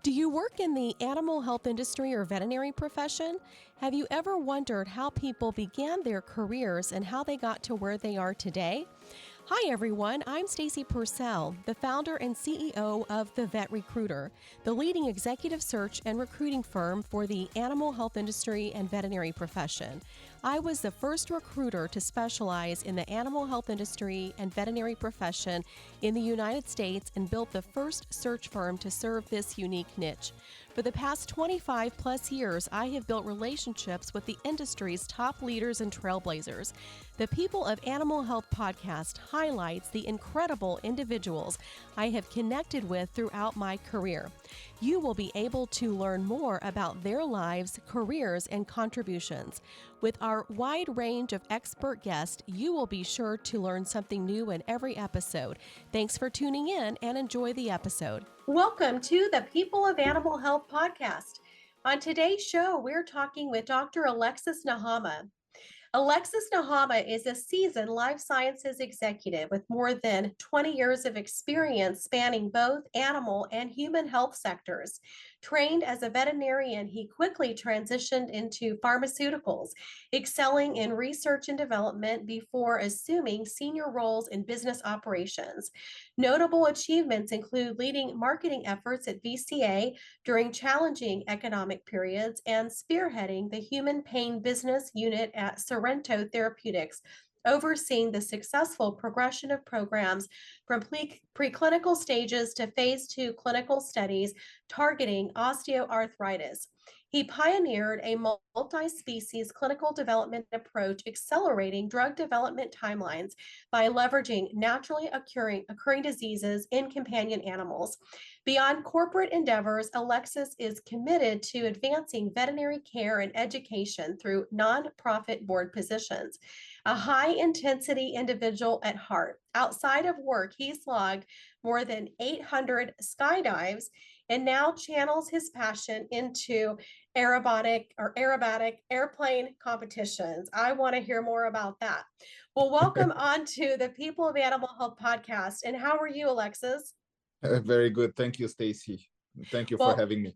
Do you work in the animal health industry or veterinary profession? Have you ever wondered how people began their careers and how they got to where they are today? Hi everyone, I'm Stacy Purcell, the founder and CEO of The Vet Recruiter, the leading executive search and recruiting firm for the animal health industry and veterinary profession. I was the first recruiter to specialize in the animal health industry and veterinary profession in the United States and built the first search firm to serve this unique niche. For the past 25 plus years, I have built relationships with the industry's top leaders and trailblazers. The People of Animal Health podcast highlights the incredible individuals I have connected with throughout my career. You will be able to learn more about their lives, careers, and contributions. With our wide range of expert guests, you will be sure to learn something new in every episode. Thanks for tuning in and enjoy the episode. Welcome to the People of Animal Health podcast. On today's show, we're talking with Dr. Alexis Nahama. Alexis Nahama is a seasoned life sciences executive with more than 20 years of experience spanning both animal and human health sectors. Trained as a veterinarian, he quickly transitioned into pharmaceuticals, excelling in research and development before assuming senior roles in business operations. Notable achievements include leading marketing efforts at VCA during challenging economic periods and spearheading the human pain business unit at Sorrento Therapeutics, overseeing the successful progression of programs from preclinical stages to phase 2 clinical studies targeting osteoarthritis. He pioneered a multi-species clinical development approach, accelerating drug development timelines by leveraging naturally occurring diseases in companion animals. Beyond corporate endeavors, Alexis is committed to advancing veterinary care and education through nonprofit board positions. A high-intensity individual at heart. Outside of work, he's logged more than 800 skydives and now channels his passion into aerobatic airplane competitions. I want to hear more about that. Well, welcome on to the People of Animal Health podcast. And how are you, Alexis? Very good. Thank you, Stacy. Thank you for having me.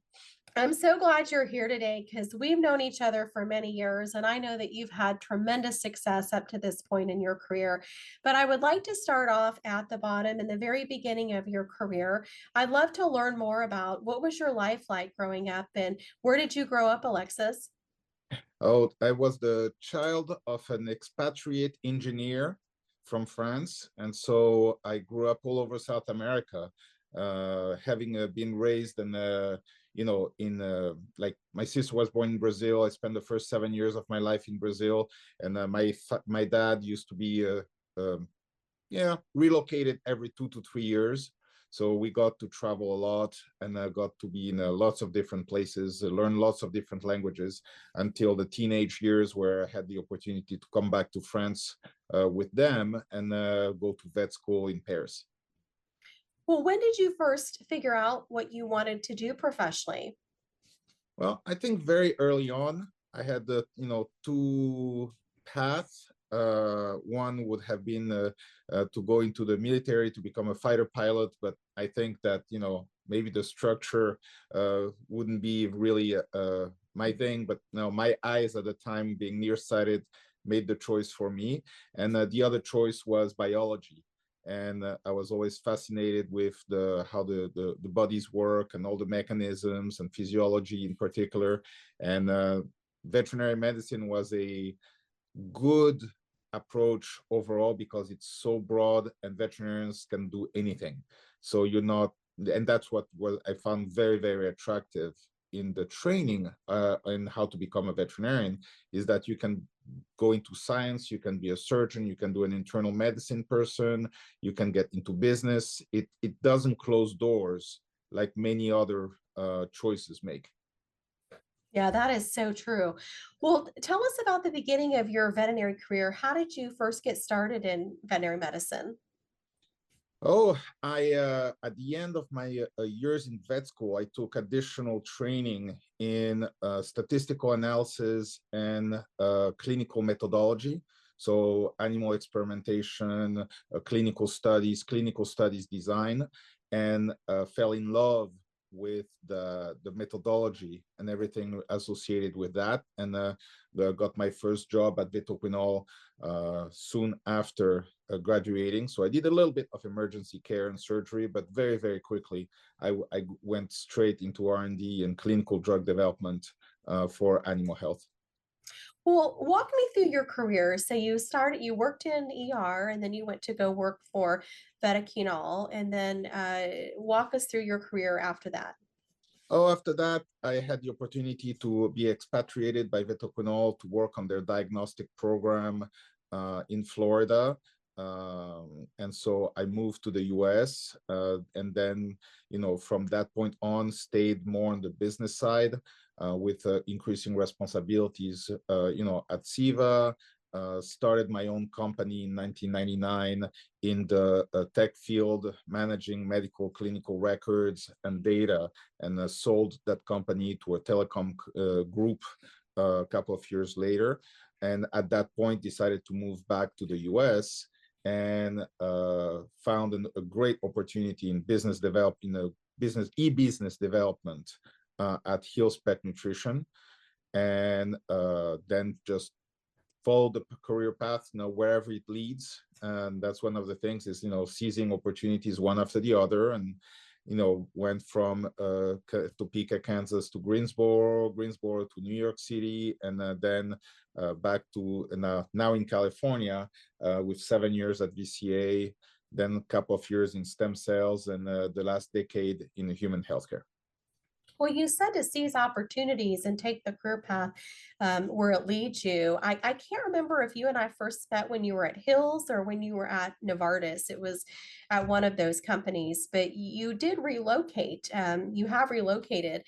I'm so glad you're here today because we've known each other for many years, and I know that you've had tremendous success up to this point in your career. But I would like to start off at the bottom in the very beginning of your career. I'd love to learn more about what was your life like growing up and where did you grow up, Alexis? Oh, I was the child of an expatriate engineer from France. And so I grew up all over South America, having been raised in like my sister was born in Brazil. I spent the first 7 years of my life in Brazil, and my dad used to be relocated every 2 to 3 years. So we got to travel a lot and got to be in lots of different places, learn lots of different languages until the teenage years where I had the opportunity to come back to France with them and go to vet school in Paris. Well, when did you first figure out what you wanted to do professionally? Well, I think very early on, I had the two paths. One would have been to go into the military to become a fighter pilot, but I think that maybe the structure wouldn't be really my thing. But my eyes at the time, being nearsighted, made the choice for me, and the other choice was biology. And I was always fascinated with how the bodies work and all the mechanisms and physiology in particular. And veterinary medicine was a good approach overall because it's so broad and veterinarians can do anything. So and that's what I found very, very attractive in the training and how to become a veterinarian, is that you can go into science, you can be a surgeon, you can do an internal medicine person, you can get into business. It doesn't close doors like many other choices make. Yeah, that is so true. Well, tell us about the beginning of your veterinary career. How did you first get started in veterinary medicine? Oh, I at the end of my years in vet school, I took additional training in statistical analysis and clinical methodology. So animal experimentation, clinical studies design, and fell in love with the methodology and everything associated with that, and got my first job at Vetoquinol soon after graduating. So I did a little bit of emergency care and surgery, but very, very quickly I went straight into R&D and clinical drug development for animal health. Well, walk me through your career. So you worked in ER, and then you went to go work for Vetaquinol, and then walk us through your career after that. Oh, after that, I had the opportunity to be expatriated by Vetoquinol to work on their diagnostic program in Florida. And so I moved to the US, and then, from that point on, stayed more on the business side with increasing responsibilities, at SIVA. Started my own company in 1999 in the tech field, managing medical clinical records and data, and sold that company to a telecom group a couple of years later. And at that point, decided to move back to the US and found a great opportunity in business e-business development at Hillspec Nutrition. And then just follow the career path, wherever it leads. And that's one of the things is, seizing opportunities one after the other. And, went from Topeka, Kansas to Greensboro to New York City, and then back to now in California with 7 years at VCA, then a couple of years in stem cells, and the last decade in human healthcare. Well, you said to seize opportunities and take the career path where it leads you. I can't remember if you and I first met when you were at Hills or when you were at Novartis. It was at one of those companies, but you did relocate. You have relocated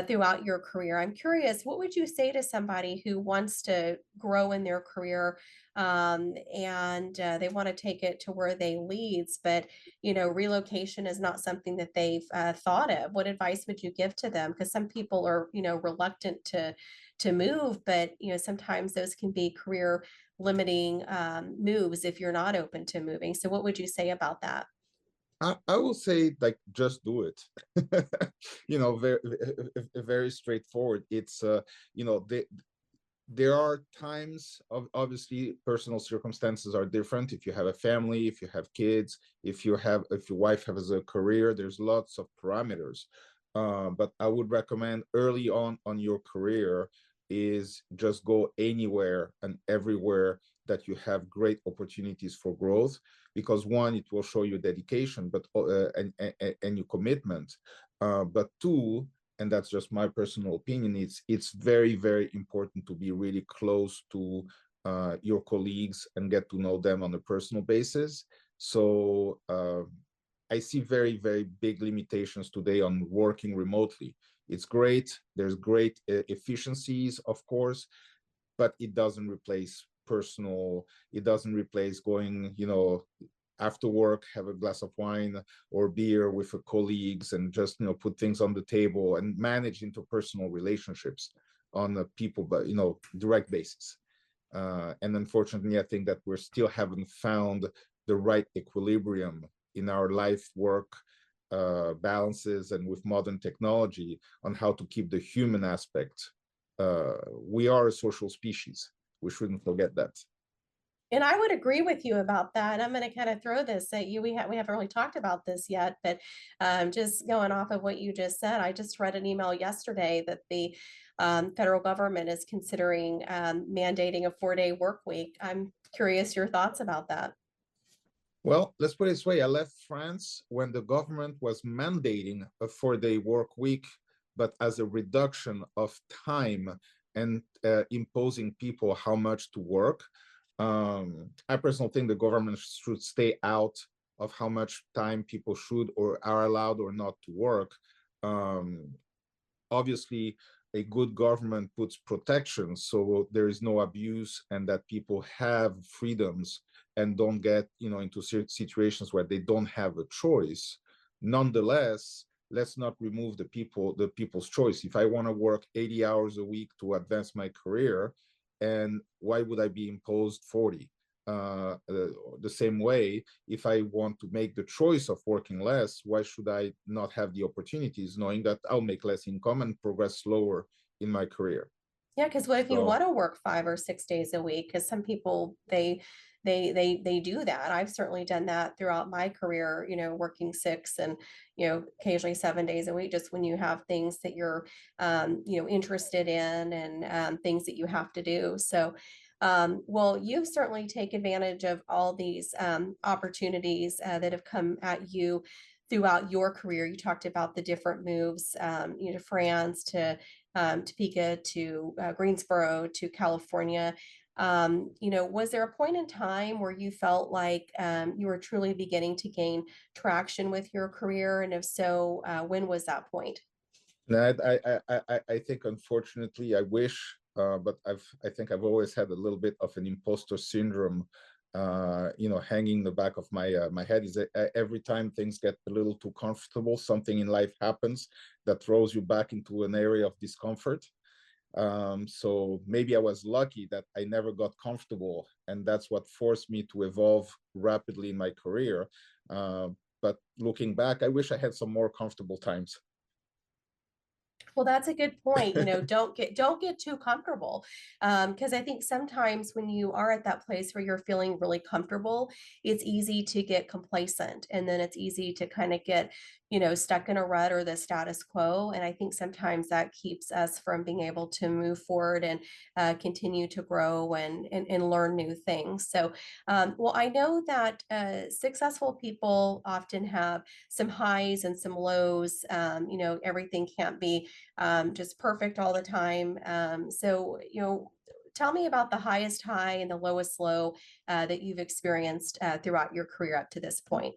throughout your career. I'm curious, what would you say to somebody who wants to grow in their career, and they want to take it to where they leads, but relocation is not something that they've thought of? What advice would you give to them? Because some people are, reluctant to move, but sometimes those can be career limiting moves if you're not open to moving. So what would you say about that? I will say, like, just do it. Very, very straightforward. It's there are times of, obviously, personal circumstances are different. If you have a family, if you have kids, if your wife has a career, there's lots of parameters. But I would recommend early on your career is just go anywhere and everywhere that you have great opportunities for growth, because one, it will show your dedication, but and your commitment. But two, and that's just my personal opinion, it's very, very important to be really close to your colleagues and get to know them on a personal basis. So I see very, very big limitations today on working remotely. It's great. There's great efficiencies, of course, but it doesn't replace it doesn't replace going, after work, have a glass of wine or beer with colleagues and just, put things on the table and manage interpersonal relationships on a people, but, direct basis. And unfortunately, I think that we still haven't found the right equilibrium in our life work balances and with modern technology on how to keep the human aspect. We are a social species. We shouldn't forget that. And I would agree with you about that. I'm going to kind of throw this at you. We haven't really talked about this yet, but just going off of what you just said, I just read an email yesterday that the federal government is considering mandating a 4-day work week. I'm curious your thoughts about that. Well, let's put it this way. I left France when the government was mandating a 4-day work week, but as a reduction of time and imposing people how much to work. I personally think the government should stay out of how much time people should or are allowed or not to work. Obviously, a good government puts protections so there is no abuse and that people have freedoms and don't get into situations where they don't have a choice. Nonetheless, let's not remove the people's choice. If I want to work 80 hours a week to advance my career, and why would I be imposed 40? the same way, if I want to make the choice of working less, why should I not have the opportunities, knowing that I'll make less income and progress slower in my career? Yeah, because what if you So want to work 5 or 6 days a week? Because some people they do that. I've certainly done that throughout my career, working six and occasionally 7 days a week, just when you have things that you're interested in and things that you have to do. So well, you've certainly taken advantage of all these opportunities that have come at you throughout your career. You talked about the different moves, to France, to Topeka, to Greensboro, to California. Was there a point in time where you felt like you were truly beginning to gain traction with your career? And if so, when was that point? I think, unfortunately, I wish, but I think I've always had a little bit of an imposter syndrome, hanging in the back of my head. Is that every time things get a little too comfortable, something in life happens that throws you back into an area of discomfort. So maybe I was lucky that I never got comfortable, and that's what forced me to evolve rapidly in my career. But looking back, I wish I had some more comfortable times. Well, that's a good point. Don't get too comfortable, because I think sometimes when you are at that place where you're feeling really comfortable, it's easy to get complacent, and then it's easy to kind of get, stuck in a rut or the status quo. And I think sometimes that keeps us from being able to move forward and continue to grow and learn new things. So, well, I know that successful people often have some highs and some lows. Everything can't be just perfect all the time. So, tell me about the highest high and the lowest low that you've experienced throughout your career up to this point.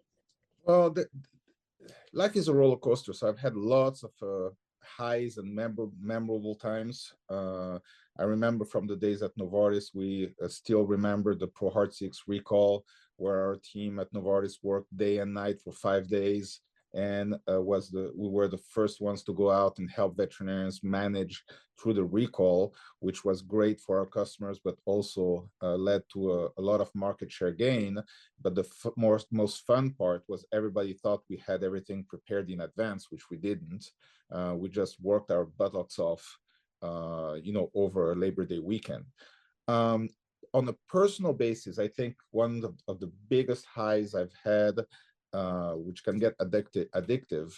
Well, life is a roller coaster, so I've had lots of highs and memorable times. I remember from the days at Novartis, we still remember the Pro Heart 6 recall, where our team at Novartis worked day and night for 5 days, and we were the first ones to go out and help veterinarians manage through the recall, which was great for our customers, but also led to a lot of market share gain. But the most fun part was everybody thought we had everything prepared in advance, which we didn't. We just worked our buttocks off, over a Labor Day weekend. Um, on a personal basis, I think one of the biggest highs I've had, which can get addictive,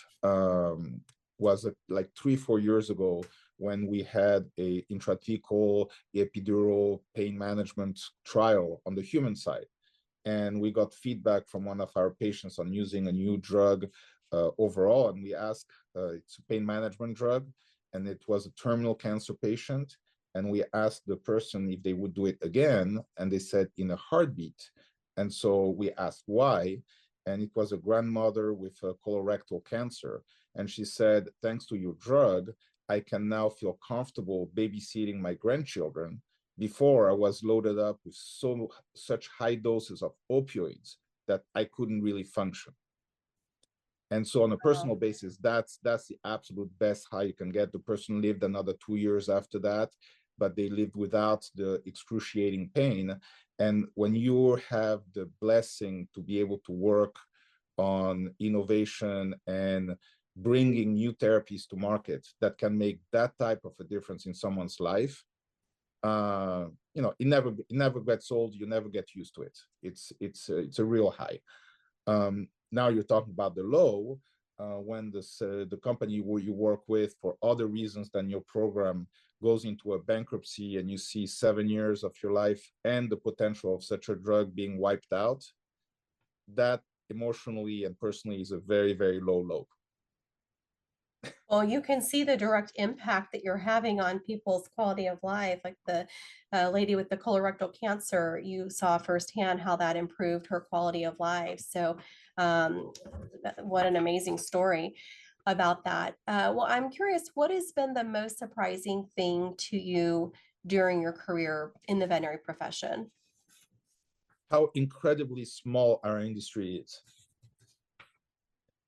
was like 3-4 years ago, when we had a intrathecal epidural pain management trial on the human side. And we got feedback from one of our patients on using a new drug overall. And we asked, it's a pain management drug, and it was a terminal cancer patient. And we asked the person if they would do it again, and they said in a heartbeat. And so we asked why, and it was a grandmother with a colorectal cancer. And she said, thanks to your drug, I can now feel comfortable babysitting my grandchildren. Before, I was loaded up with such high doses of opioids that I couldn't really function. And so on a personal basis, that's the absolute best high you can get. The person lived another 2 years after that, but they lived without the excruciating pain. And when you have the blessing to be able to work on innovation and bringing new therapies to market that can make that type of a difference in someone's life, it never gets old. You never get used to it. It's a real high. Now you're talking about the low, when the company where you work with, for other reasons than your program, goes into a bankruptcy, and you see 7 years of your life and the potential of such a drug being wiped out. That emotionally and personally is a very, very low. Well, you can see the direct impact that you're having on people's quality of life. Like the lady with the colorectal cancer, you saw firsthand how that improved her quality of life. So, um, what an amazing story about that. Well, I'm curious, what has been the most surprising thing to you during your career in the veterinary profession? How incredibly small our industry is,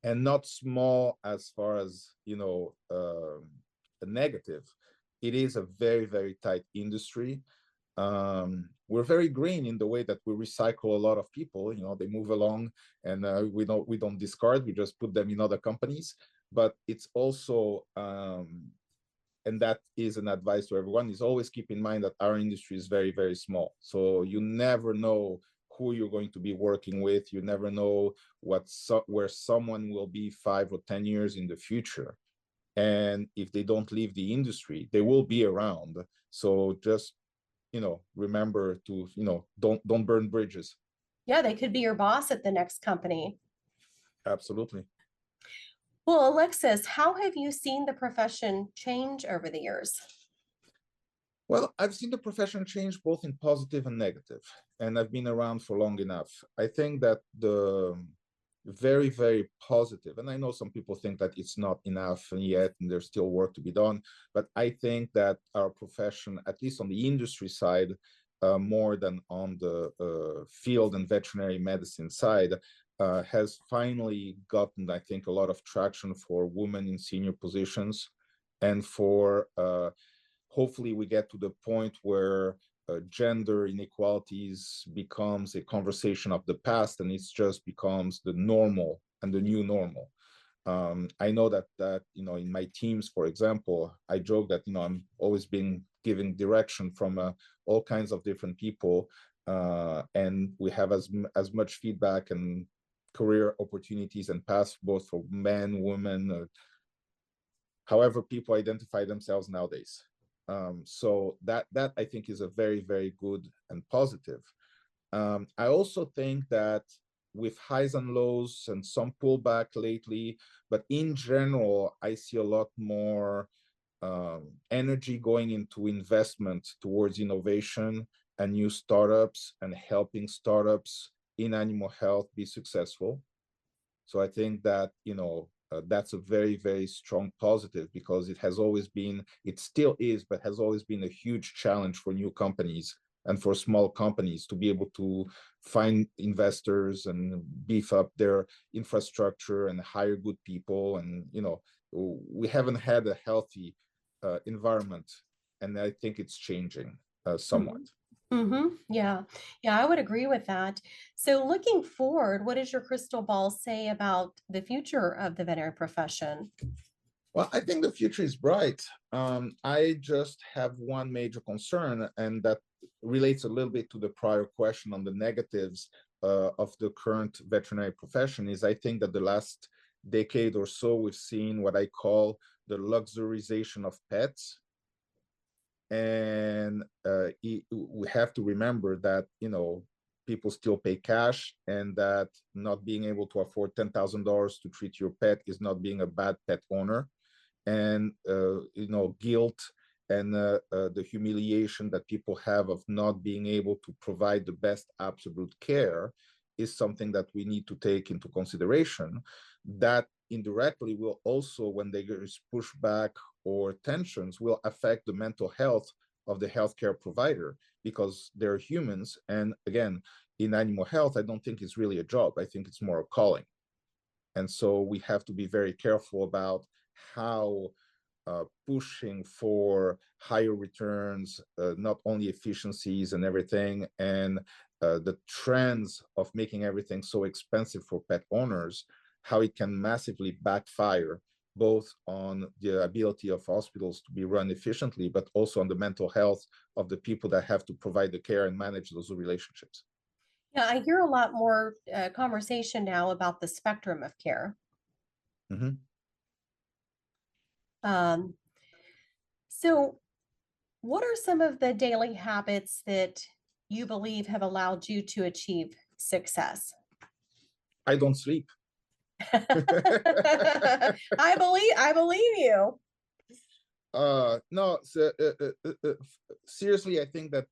and not small as far as a negative. It is a very, very tight industry. we're very green in the way that we recycle a lot of people. They move along, and we don't discard. We just put them in other companies. But it's also and that is an advice to everyone, is always keep in mind that our industry is very, very small. So you never know who you're going to be working with. You never know where someone will be 5 or 10 years in the future. And if they don't leave the industry, they will be around. So just, remember to, don't burn bridges. Yeah, they could be your boss at the next company. Absolutely. Well, Alexis, how have you seen the profession change over the years? Well, I've seen the profession change both in positive and negative, and I've been around for long enough. I think that the very, very positive, and I know some people think that it's not enough yet, and there's still work to be done, but I think that our profession, at least on the industry side, more than on the field and veterinary medicine side, has finally gotten, I think, a lot of traction for women in senior positions, and for hopefully we get to the point where gender inequalities becomes a conversation of the past, and it just becomes the normal and the new normal. I know that in my teams, for example, I joke that I'm always being giving direction from all kinds of different people, and we have as much feedback and career opportunities and paths both for men, women, however people identify themselves nowadays. So that I think is a very, very good and positive. I also think that with highs and lows and some pullback lately, but in general, I see a lot more energy going into investment towards innovation and new startups and helping startups in animal health be successful. So I think that, that's a very, very strong positive, because it still is, but has always been a huge challenge for new companies and for small companies to be able to find investors and beef up their infrastructure and hire good people. And, we haven't had a healthy environment, and I think it's changing somewhat. Yeah. Yeah, I would agree with that. So looking forward, what does your crystal ball say about the future of the veterinary profession? Well, I think the future is bright. I just have one major concern, and that relates a little bit to the prior question on the negatives of the current veterinary profession. Is I think that the last decade or so, we've seen what I call the luxurization of pets. And we have to remember that, people still pay cash, and that not being able to afford $10,000 to treat your pet is not being a bad pet owner. And guilt and the humiliation that people have of not being able to provide the best absolute care is something that we need to take into consideration. That indirectly will also, when there is pushback or tensions, will affect the mental health of the healthcare provider, because they're humans. And again, in animal health, I don't think it's really a job. I think it's more a calling. And so we have to be very careful about how pushing for higher returns, not only efficiencies and everything, and the trends of making everything so expensive for pet owners, how it can massively backfire both on the ability of hospitals to be run efficiently, but also on the mental health of the people that have to provide the care and manage those relationships. Yeah, I hear a lot more conversation now about the spectrum of care. Mm-hmm. Um, so, what are some of the daily habits that you believe have allowed you to achieve success? I don't sleep. I believe you. No, so, seriously, I think that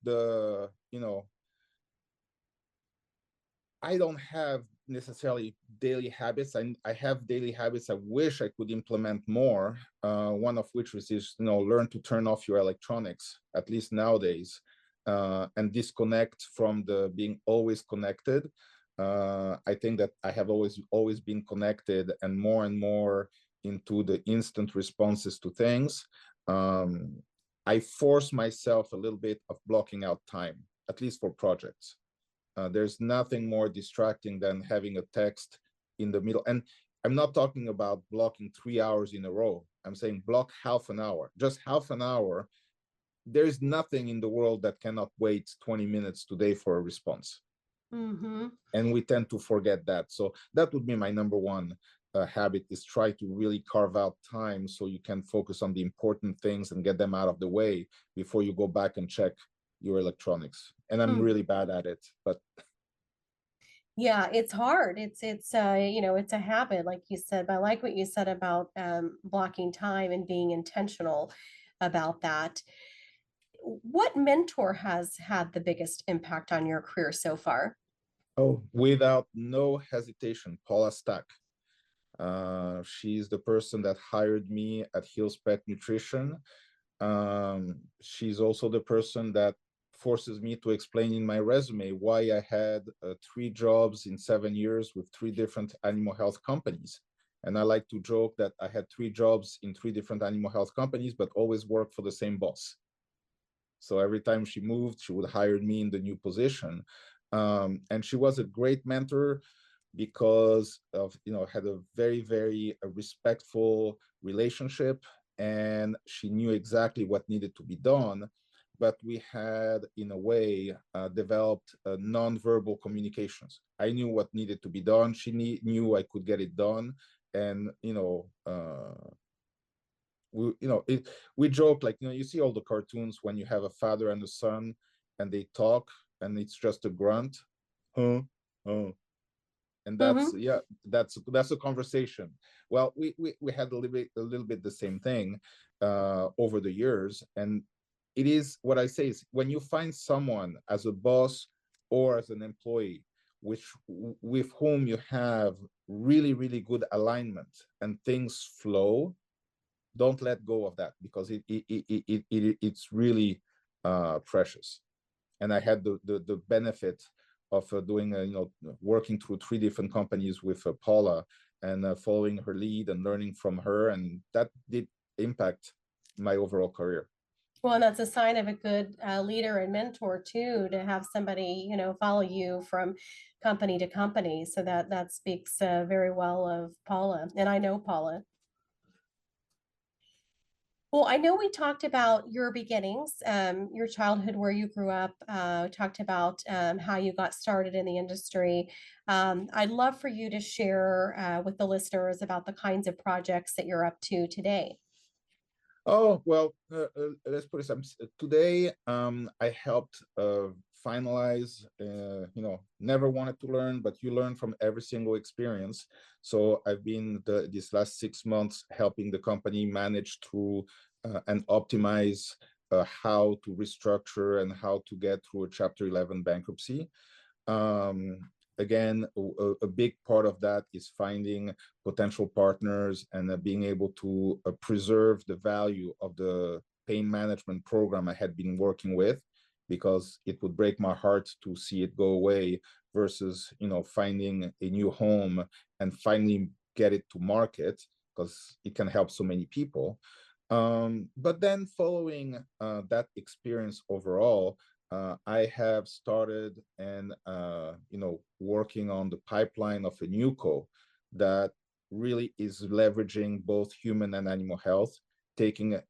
I don't have necessarily daily habits. I have daily habits I wish I could implement more. One of which is, learn to turn off your electronics, at least nowadays, and disconnect from the being always connected. I think that I have always been connected, and more into the instant responses to things. I force myself a little bit of blocking out time, at least for projects. There's nothing more distracting than having a text in the middle. And I'm not talking about blocking 3 hours in a row. I'm saying block half an hour, just half an hour. There's nothing in the world that cannot wait 20 minutes today for a response. Mm-hmm. And we tend to forget that. So that would be my number one habit, is try to really carve out time so you can focus on the important things and get them out of the way before you go back and check your electronics. And I'm really bad at it, but Yeah, it's hard. It's a habit, like you said, but I like what you said about blocking time and being intentional about that. What mentor has had the biggest impact on your career so far? oh, without no hesitation, Paula Stack. She's the person that hired me at Hills Pet Nutrition. She's also the person that forces me to explain in my resume why I had 3 jobs in 7 years with 3 different animal health companies. And I like to joke that I had 3 jobs in 3 different animal health companies, but always worked for the same boss. So every time she moved, she would hire me in the new position. And she was a great mentor because of, had a very respectful relationship, and she knew exactly what needed to be done. But we had, in a way, developed non-verbal communications. I knew what needed to be done. She knew I could get it done. And, we joke, like, you see all the cartoons when you have a father and a son and they talk and it's just a grunt. Huh? Oh. And that's, Mm-hmm. yeah, that's a conversation. Well, we had a little bit the same thing over the years. And it is what I say is, when you find someone as a boss or as an employee with whom you have really good alignment and things flow, don't let go of that, because it's really precious. And I had the benefit of doing working through 3 different companies with Paula, and following her lead and learning from her, and that did impact my overall career. Well, and that's a sign of a good leader and mentor too, to have somebody, follow you from company to company. So that speaks very well of Paula. And I know Paula. Well, I know we talked about your beginnings, your childhood, where you grew up, talked about how you got started in the industry. I'd love for you to share with the listeners about the kinds of projects that you're up to today. Oh, well, let's put it some today. I helped finalize. Never wanted to learn, but you learn from every single experience. So I've been these last 6 months helping the company manage through and optimize how to restructure and how to get through a Chapter 11 bankruptcy. um, Again, a big part of that is finding potential partners and being able to preserve the value of the pain management program I had been working with, because it would break my heart to see it go away, versus finding a new home and finally get it to market, because it can help so many people. But then, following that experience overall, I have started and working on the pipeline of a new co that really is leveraging both human and animal health, taking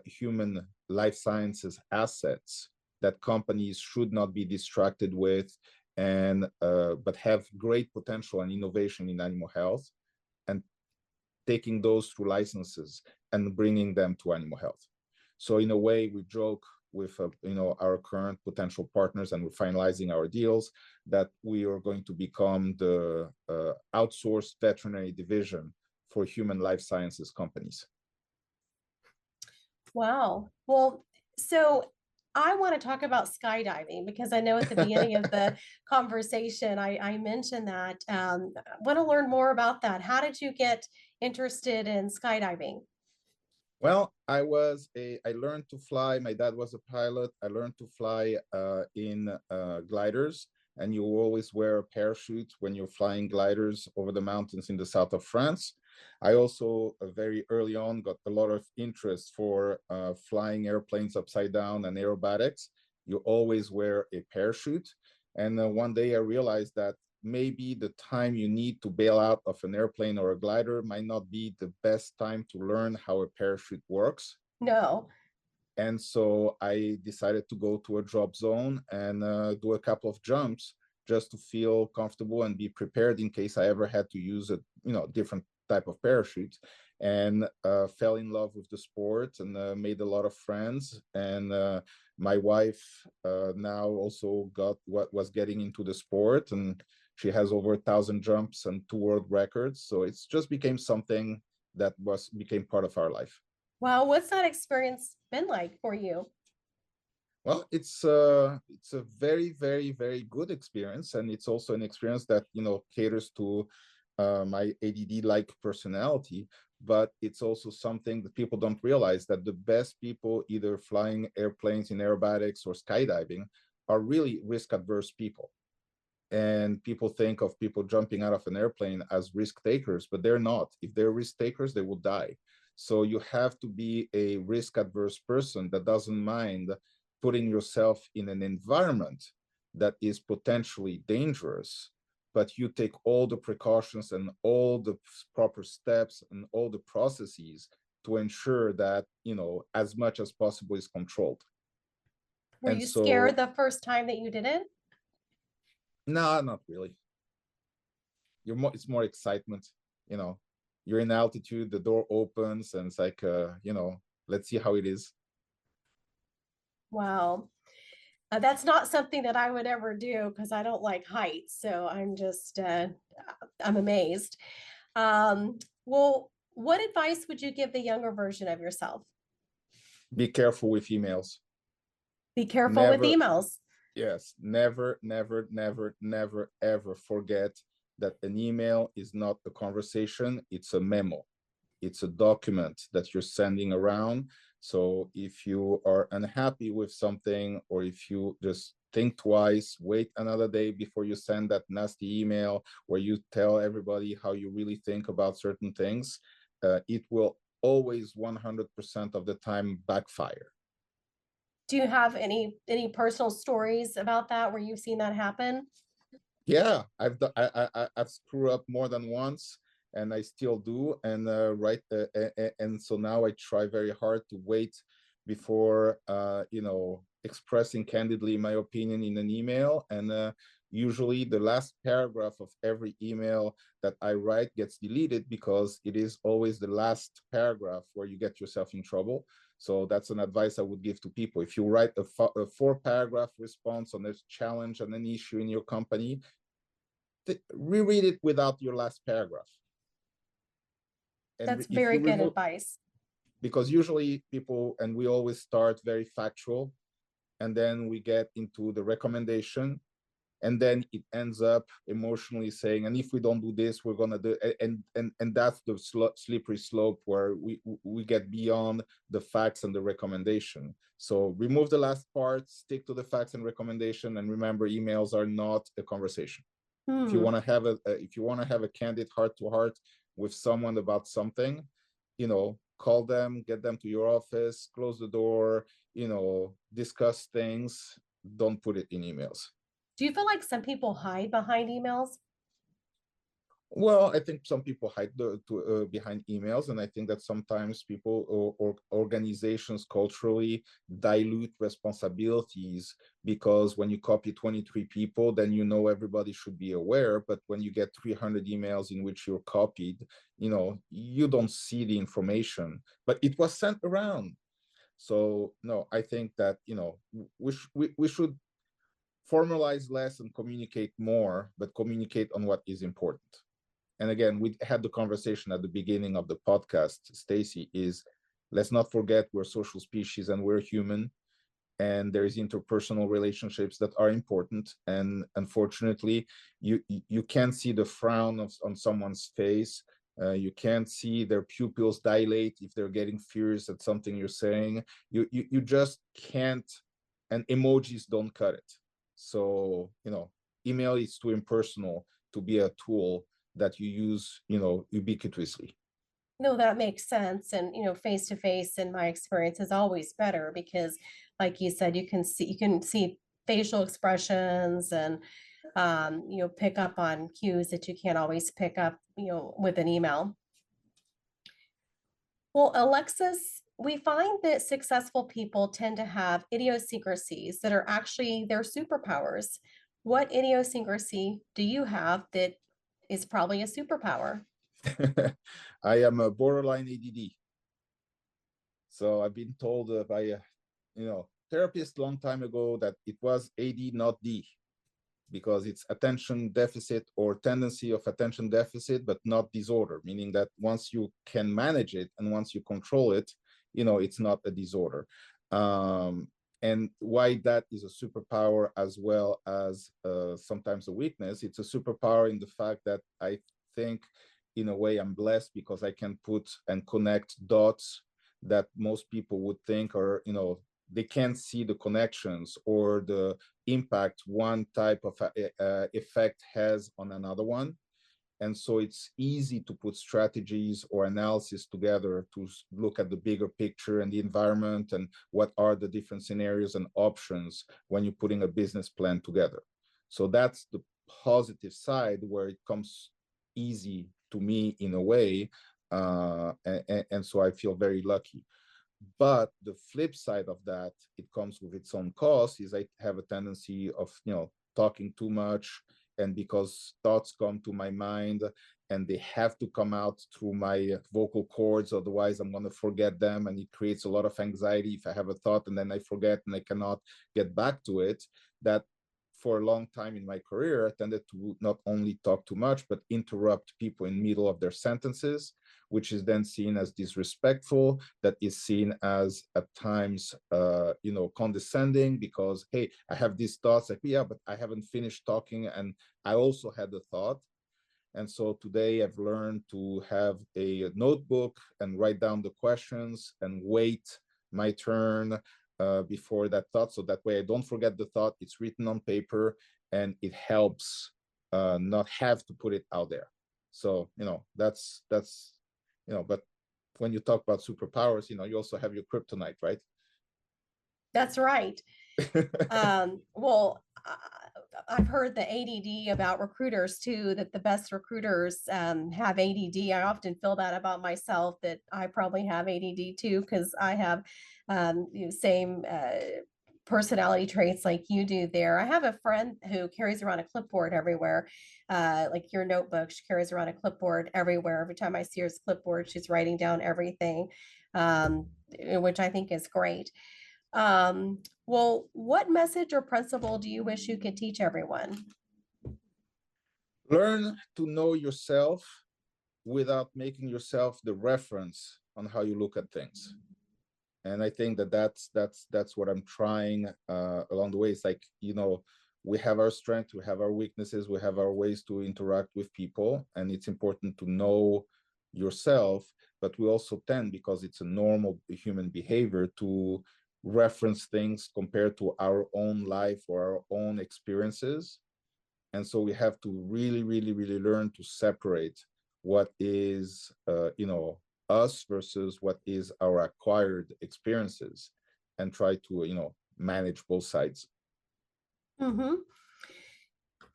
human life sciences assets that companies should not be distracted with, and but have great potential and innovation in animal health, and taking those through licenses and bringing them to animal health. So in a way, we joke with our current potential partners, and we're finalizing our deals, that we are going to become the outsourced veterinary division for human life sciences companies. Wow. Well, so I want to talk about skydiving because I know at the beginning of the conversation I mentioned that. I want to learn more about that. How did you get interested in skydiving? Well, I learned to fly. My dad was a pilot. I learned to fly in gliders, and you always wear a parachute when you're flying gliders over the mountains in the south of France. I also very early on got a lot of interest for flying airplanes upside down and aerobatics. You always wear a parachute. And one day I realized that maybe the time you need to bail out of an airplane or a glider might not be the best time to learn how a parachute works. No. And so I decided to go to a drop zone and do a couple of jumps just to feel comfortable and be prepared in case I ever had to use a different type of parachute. And fell in love with the sport and made a lot of friends. And my wife now also got what was getting into the sport, and she has over 1,000 jumps and 2 world records. So it's just became something that became part of our life. Wow, what's that experience been like for you? Well, it's a very, very, very good experience, and it's also an experience that caters to my ADD-like personality. But it's also something that people don't realize, that the best people, either flying airplanes in aerobatics or skydiving, are really risk-averse people. And people think of people jumping out of an airplane as risk takers, but they're not. If they're risk takers, they will die. So you have to be a risk adverse person that doesn't mind putting yourself in an environment that is potentially dangerous, but you take all the precautions and all the proper steps and all the processes to ensure that as much as possible is controlled. Were And you scared so, the first time that you did it? no, not really. It's more excitement. you know you're in altitude, the door opens, and it's like let's see how it is. Wow. That's not something that I would ever do because I don't like heights. So I'm amazed. Well, what advice would you give the younger version of yourself? Be careful with emails. Be careful with Never, emails. yes, never, never, never, never, ever forget that an email is not a conversation, it's a memo. It's a document that you're sending around. So if you are unhappy with something, or if you just think twice, wait another day before you send that nasty email where you tell everybody how you really think about certain things, it will always 100% of the time backfire. Do you have any personal stories about that where you've seen that happen? Yeah, I've screwed up more than once, and I still do. And and so now I try very hard to wait before expressing candidly my opinion in an email. And usually the last paragraph of every email that I write gets deleted, because it is always the last paragraph where you get yourself in trouble. So that's an advice I would give to people. If you write a 4 paragraph response on a challenge and an issue in your company, reread it without your last paragraph. And That's if very you good remove, advice. because usually people, and we always start very factual, and then we get into the recommendation, and then it ends up emotionally saying, and if we don't do this, we're gonna do, and that's the slippery slope where we get beyond the facts and the recommendation. So remove the last part, stick to the facts and recommendation, and remember, emails are not a conversation. If you Hmm. want to have a candid heart to heart with someone about something, call them, get them to your office, close the door, discuss things. Don't put it in emails. Do you feel like some people hide behind emails? Well, I think some people hide behind emails, and I think that sometimes people or organizations culturally dilute responsibilities, because when you copy 23 people, then everybody should be aware. But when you get 300 emails in which you're copied, you don't see the information, but it was sent around. So no, I think that we should formalize less and communicate more, but communicate on what is important. And again, we had the conversation at the beginning of the podcast, Stacy, is let's not forget we're social species and we're human, and there is interpersonal relationships that are important. And unfortunately, you can't see the frown on someone's face. You can't see their pupils dilate if they're getting furious at something you're saying. You just can't, and emojis don't cut it. So email is too impersonal to be a tool that you use ubiquitously. No, that makes sense. And, face to face in my experience is always better because like you said, you can see facial expressions and pick up on cues that you can't always pick up, with an email. Well, Alexis, we find that successful people tend to have idiosyncrasies that are actually their superpowers. What idiosyncrasy do you have that is probably a superpower? I am a borderline ADD. So I've been told by a therapist long time ago that it was AD, not D, because it's attention deficit or tendency of attention deficit, but not disorder, meaning that once you can manage it and once you control it, it's not a disorder. And why that is a superpower as well as sometimes a weakness, it's a superpower in the fact that I think in a way I'm blessed because I can put and connect dots that most people would think are, they can't see the connections or the impact one type of effect has on another one. And so it's easy to put strategies or analysis together to look at the bigger picture and the environment and what are the different scenarios and options when you're putting a business plan together. So that's the positive side where it comes easy to me in a way. And so I feel very lucky. But the flip side of that, it comes with its own cost, is I have a tendency of, talking too much. And because thoughts come to my mind and they have to come out through my vocal cords, otherwise I'm going to forget them. And it creates a lot of anxiety if I have a thought and then I forget and I cannot get back to it. That for a long time in my career, I tended to not only talk too much, but interrupt people in the middle of their sentences, which is then seen as disrespectful, that is seen as at times, condescending because, hey, I have these thoughts, like, yeah, but I haven't finished talking and I also had the thought. And so today I've learned to have a notebook and write down the questions and wait my turn before that thought. So that way I don't forget the thought, it's written on paper and it helps not have to put it out there. So, that's, but when you talk about superpowers, you also have your kryptonite, right? That's right. Well, I've heard the ADD about recruiters too, that the best recruiters have ADD. I often feel that about myself, that I probably have ADD too, because I have same personality traits like you do there. I have a friend who carries around a clipboard everywhere, like your notebook. She carries around a clipboard everywhere. Every time I see her clipboard, she's writing down everything, which I think is great. Well, what message or principle do you wish you could teach everyone? Learn to know yourself without making yourself the reference on how you look at things. And I think that's what I'm trying along the way. It's like, we have our strengths, we have our weaknesses, we have our ways to interact with people, and it's important to know yourself. But we also tend, because it's a normal human behavior, to reference things compared to our own life or our own experiences. And so we have to really, really, really learn to separate what is, us versus what is our acquired experiences, and try to, manage both sides. Hmm.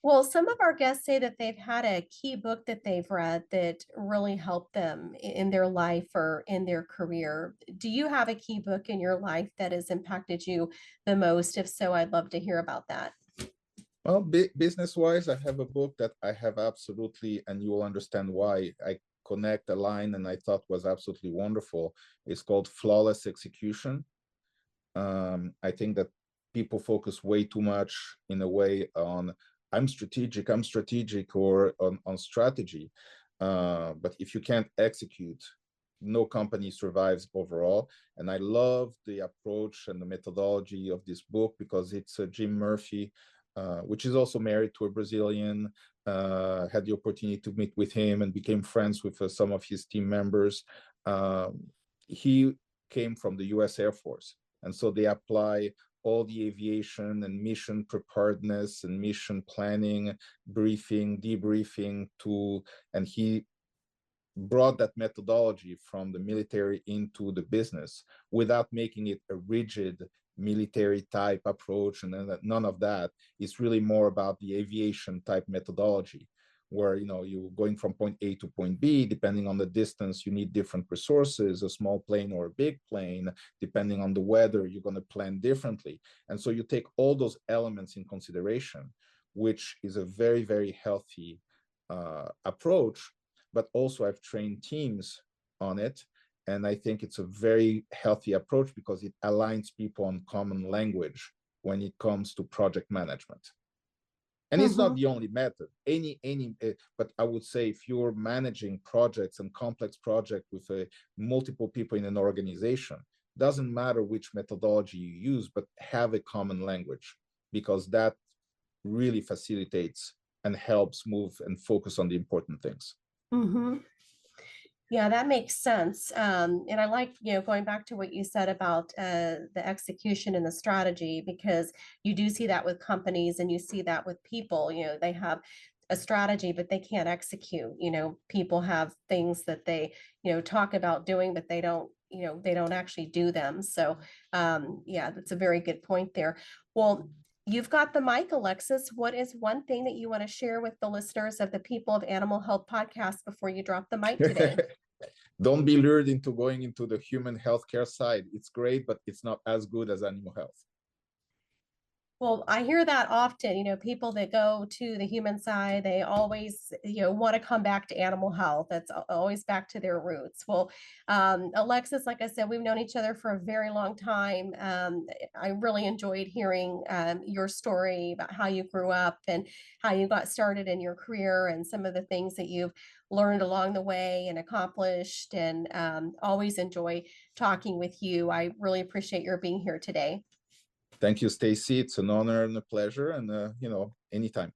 Well, some of our guests say that they've had a key book that they've read that really helped them in their life or in their career. Do you have a key book in your life that has impacted you the most? If so, I'd love to hear about that. Well, business wise, I have a book that I have absolutely, and you will understand why I connect a line and I thought was absolutely wonderful. It's called Flawless Execution. I think that people focus way too much in a way on I'm strategic, or on strategy. But if you can't execute, no company survives overall. And I love the approach and the methodology of this book because it's Jim Murphy, which is also married to a Brazilian. Had the opportunity to meet with him and became friends with some of his team members. He came from the US Air Force. And so they apply all the aviation and mission preparedness and mission planning, briefing, debriefing to, and he brought that methodology from the military into the business without making it a rigid military type approach and then none of that. It's really more about the aviation type methodology where you're going from point A to point B. Depending on the distance, you need different resources, a small plane or a big plane. Depending on the weather, you're going to plan differently. And so you take all those elements in consideration, which is a very, very healthy approach. But also I've trained teams on it. And I think it's a very healthy approach because it aligns people on common language when it comes to project management. And it's not the only method. But I would say if you're managing projects and complex projects with multiple people in an organization, doesn't matter which methodology you use, but have a common language, because that really facilitates and helps move and focus on the important things. Mm-hmm. Yeah, that makes sense. And I like, going back to what you said about the execution and the strategy, because you do see that with companies and you see that with people. They have a strategy, but they can't execute. People have things that they, talk about doing, but they don't actually do them. So, yeah, that's a very good point there. Well, you've got the mic, Alexis. What is one thing that you want to share with the listeners of the People of Animal Health podcast before you drop the mic today? Don't be lured into going into the human healthcare side. It's great, but it's not as good as animal health. Well, I hear that often, people that go to the human side, they always, want to come back to animal health. That's always back to their roots. Well, Alexis, like I said, we've known each other for a very long time. I really enjoyed hearing your story about how you grew up and how you got started in your career and some of the things that you've learned along the way and accomplished, and always enjoy talking with you. I really appreciate your being here today. Thank you, Stacy. It's an honor and a pleasure, and anytime.